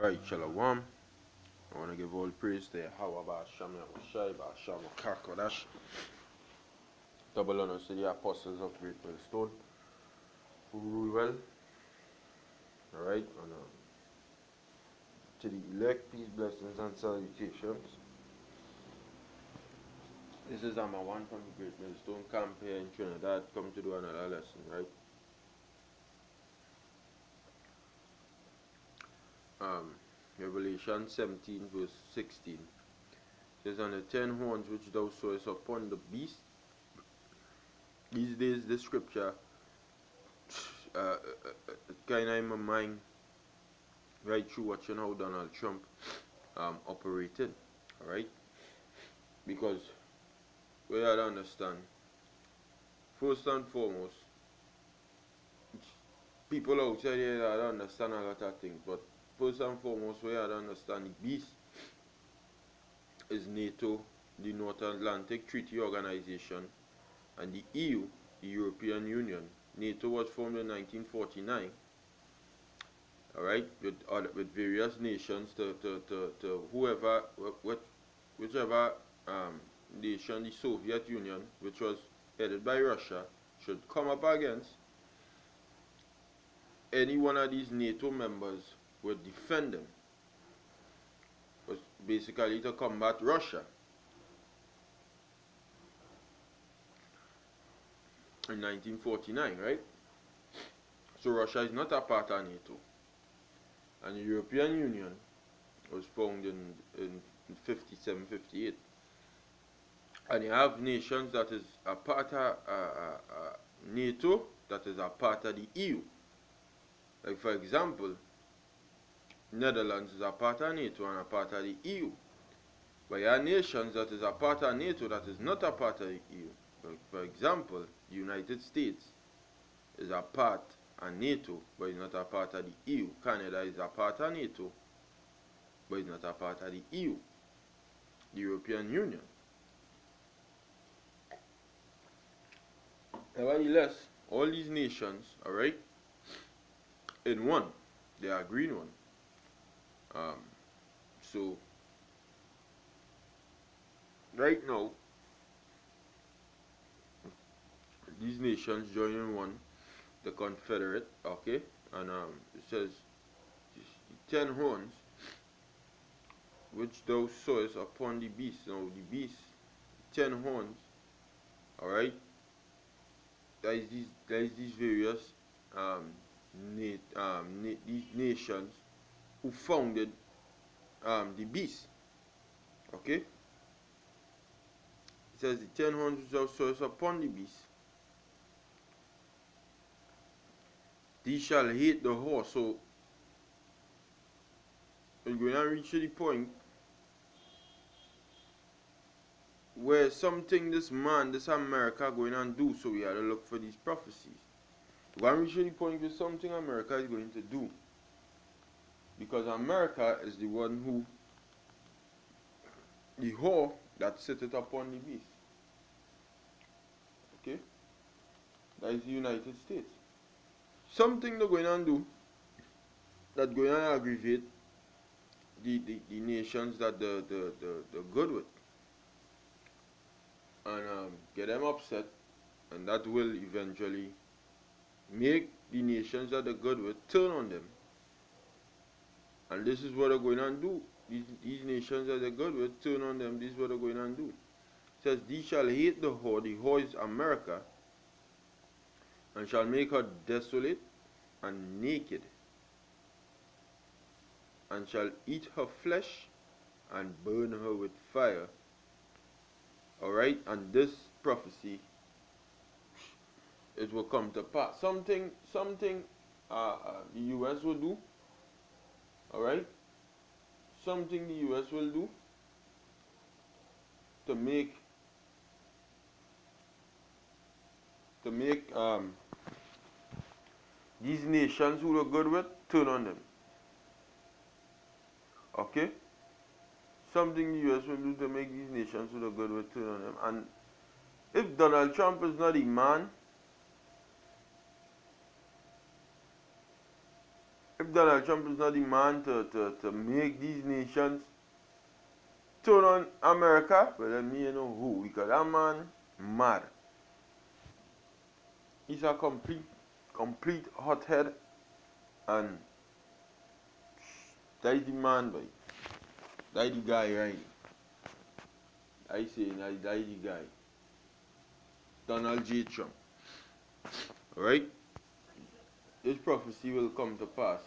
Right, Shalom. I want to give all praise to Yahweh Ba'asham Yahushai Ba'asham Kodash. Double honors to the apostles of Great Millstone who rule well. Alright, and to the elect, peace, blessings, and salutations. This is Amma One from the Great Millstone camp here in Trinidad. Come to do another lesson, right? Revelation 17 verse 16 says, "And the 10 horns which thou sawest upon the beast." These days this scripture kind of in my mind right through watching how Donald Trump operated, alright? Because we have to understand, first and foremost, people outside here have to understand a lot of things, but first and foremost, we have to understand the beast is NATO, the North Atlantic Treaty Organization, and the EU, the European Union. NATO was formed in 1949, alright, with various nations to whoever, whichever nation, the Soviet Union, which was headed by Russia, should come up against, any one of these NATO members would defend them. Was basically to combat Russia. In 1949, right? So Russia is not a part of NATO. And the European Union was formed in 57, 58. And you have nations that is a part of NATO, that is a part of the EU. Like for example, Netherlands is a part of NATO and a part of the EU. But you have nations that is a part of NATO that is not a part of the EU. Like for example, the United States is a part of NATO, but it's not a part of the EU. Canada is a part of NATO, but it's not a part of the EU, the European Union. Nevertheless, all these nations, alright, in one, they are agreed on. So, right now, these nations join in one, the Confederate, okay, and it says, 10 horns which thou sawest upon the beast. Now the beast, 10 horns, alright, there is these various these nations who founded the beast, okay. It says the 10 horns which thou sawest upon the beast, these shall hate the horse. So we're going to reach to the point where something this America going to do, so we have to look for these prophecies. We're going to reach to the point where something America is going to do. Because America is the one who, the whore that sitteth upon the beast. Okay? That is the United States. Something they're going to do that's going to aggravate the nations that they're good with. And get them upset, and that will eventually make the nations that they're good with turn on them. And this is what they're going to do. These nations that they're good with turn on them. This is what they're going to do. It says, "Thee shall hate the whore." The whore is America. "And shall make her desolate and naked, and shall eat her flesh and burn her with fire." Alright, and this prophecy, it will come to pass. Something the US will do, alright? Something the US will do to make these nations who are good with turn on them. Okay? Something the US will do to make these nations who are good with turn on them. And if Donald Trump is not a man, if if Donald Trump is not the man to make these nations turn on America, well then me you know who, because that man mad. He's a complete hothead, and that is the man, boy. That is the guy, right? I say that is the guy. Donald J. Trump. Alright? This prophecy will come to pass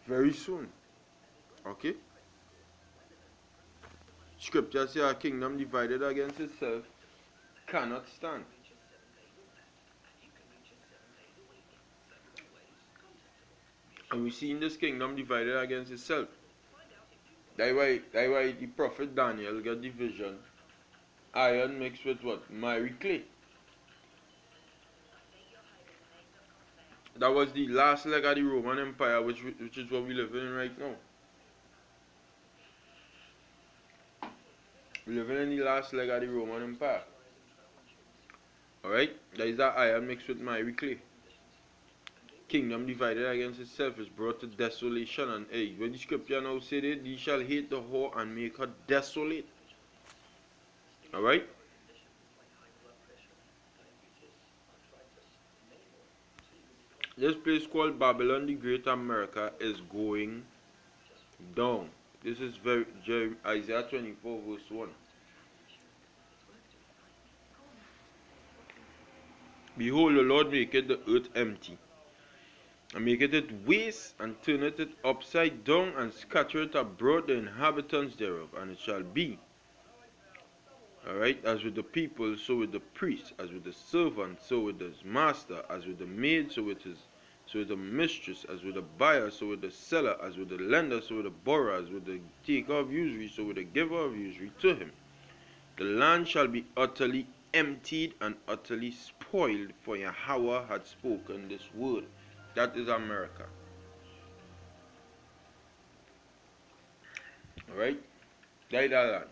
very soon. Okay? Scripture says a kingdom divided against itself cannot stand. And we see in this kingdom divided against itself. That's why the prophet Daniel got the vision. Iron mixed with what? Miry clay. That was the last leg of the Roman Empire, which is what we live in right now. We live in the last leg of the Roman Empire. Alright? That is that iron mixed with miry clay. Kingdom divided against itself is brought to desolation. And hey, when the scripture now said it, thee shall hate the whore and make her desolate. Alright? This place called Babylon the Great America is going down. This is Isaiah 24 verse 1. Behold, the Lord maketh the earth empty, and maketh it waste, and turneth it upside down, and scattereth abroad the inhabitants thereof. And it shall be, alright, as with the people, so with the priest, as with the servant, so with his master, as with the maid, so with the mistress, as with the buyer, so with the seller, as with the lender, so with the borrower, as with the taker of usury, so with the giver of usury to him. The land shall be utterly emptied and utterly spoiled, for Yahweh had spoken this word. That is America. Alright? That is that land.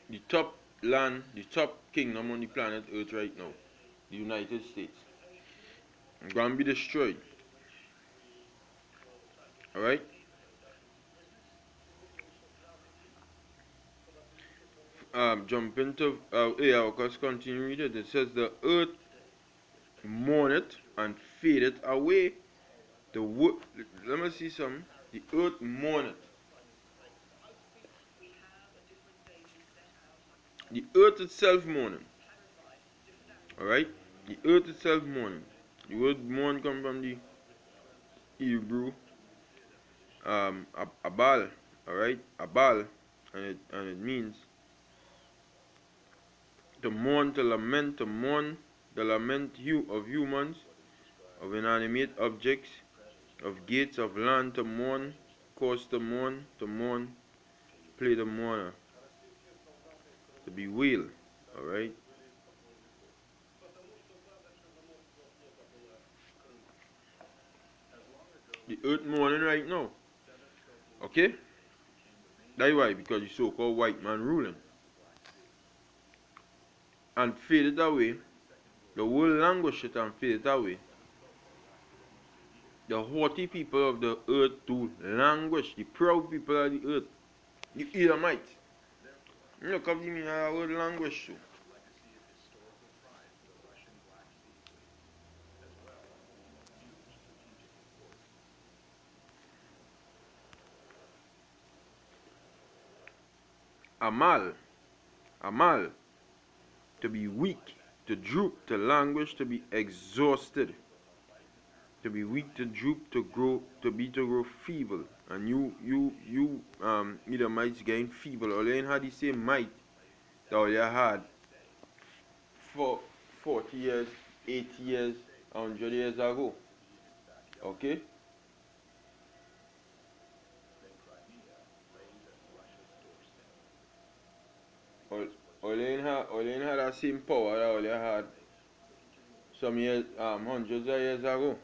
The top land, the top kingdom on the planet Earth right now, the United States, is going to be destroyed. Alright? Jump into let's continue reading. It says the earth mourneth and fadeth away. Let me see some. The earth mourneth. The earth itself mourning. Alright? The earth itself mourning. The word mourn comes from the Hebrew abal. Alright? Abal. And it means to mourn, to lament, to mourn, the lament of humans, of inanimate objects, of gates of land, to mourn, cause to mourn, play the mourner, to bewail. Alright? The earth mourning right now. Okay? That's why, because the so-called white man ruling. And faded away. The world languished it and faded away. The haughty people of the earth do languish. The proud people of the earth. The Edomites. Look up the meaning of the word languish too. Amal, to be weak, to droop, to languish, to be exhausted, to be weak, to droop, to grow feeble. And you Edomites getting feeble. All you had the same might that all you had for 40 years, 80 years, 100 years ago. Okay? All you had that same power that all you had some years, hundreds of years ago.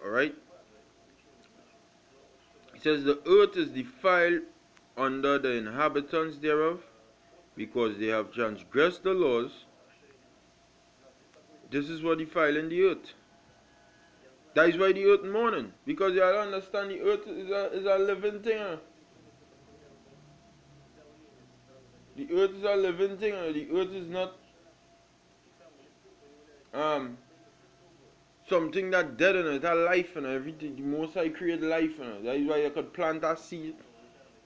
Alright? It says the earth is defiled under the inhabitants thereof, because they have transgressed the laws This is what defiling the earth. That is why the earth mourning. Because you all understand the earth is a living thing. The earth is a living thing. The earth is not something that dead in it. It has life in it. Everything. The Most High create life in it. That is why you could plant a seed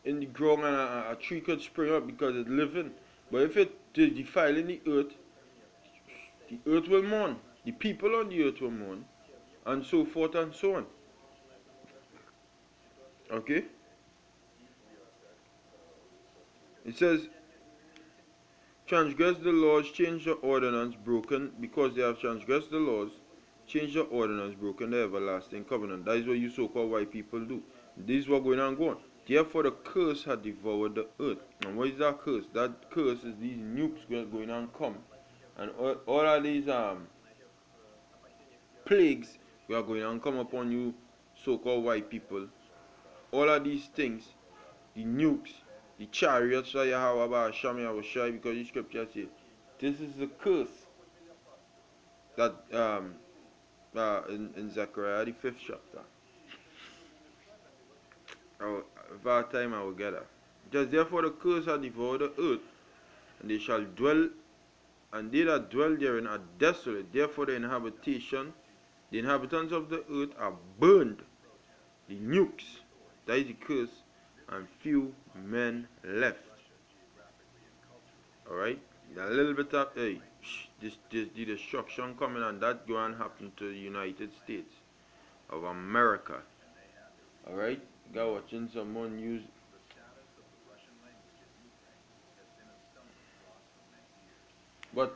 in the ground and a tree could spring up because it's living. But if it is defiling the earth will mourn. The people on the earth will mourn. And so forth and so on. Okay? It says, transgress the laws, change the ordinance, broken, because they have transgressed the laws, change the ordinance, broken the everlasting covenant. That is what you so-called white people do. This is what going on. Therefore the curse had devoured the earth. And what is that curse? That curse is these nukes going on come. And all of these plagues we are going on come upon you so-called white people. All of these things, the nukes, the chariots that you have about Hashem, I will show you because the scripture says this is the curse that in Zechariah the 5th chapter. If I have time I will get that. Just therefore the curse shall devour the earth, and they shall dwell, and they that dwell therein are desolate. Therefore the inhabitants of the earth are burned. The nukes, that is the curse, and few men left. Alright? A little bit of this the destruction coming, and that going to happen to the United States of America. Alright? Got watching some more news. But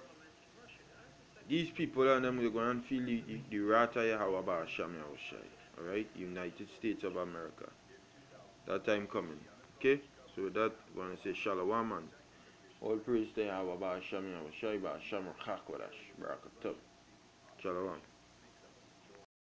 these people and them, they're going to feel the wrath of Yahweh Hashem Yahushai. Alright? United States of America. That time coming. Okay? So that I want to say Shalom and all praise to Yahweh Hashem Yahushai Hashem Chakodash Barakatuh. Shalom.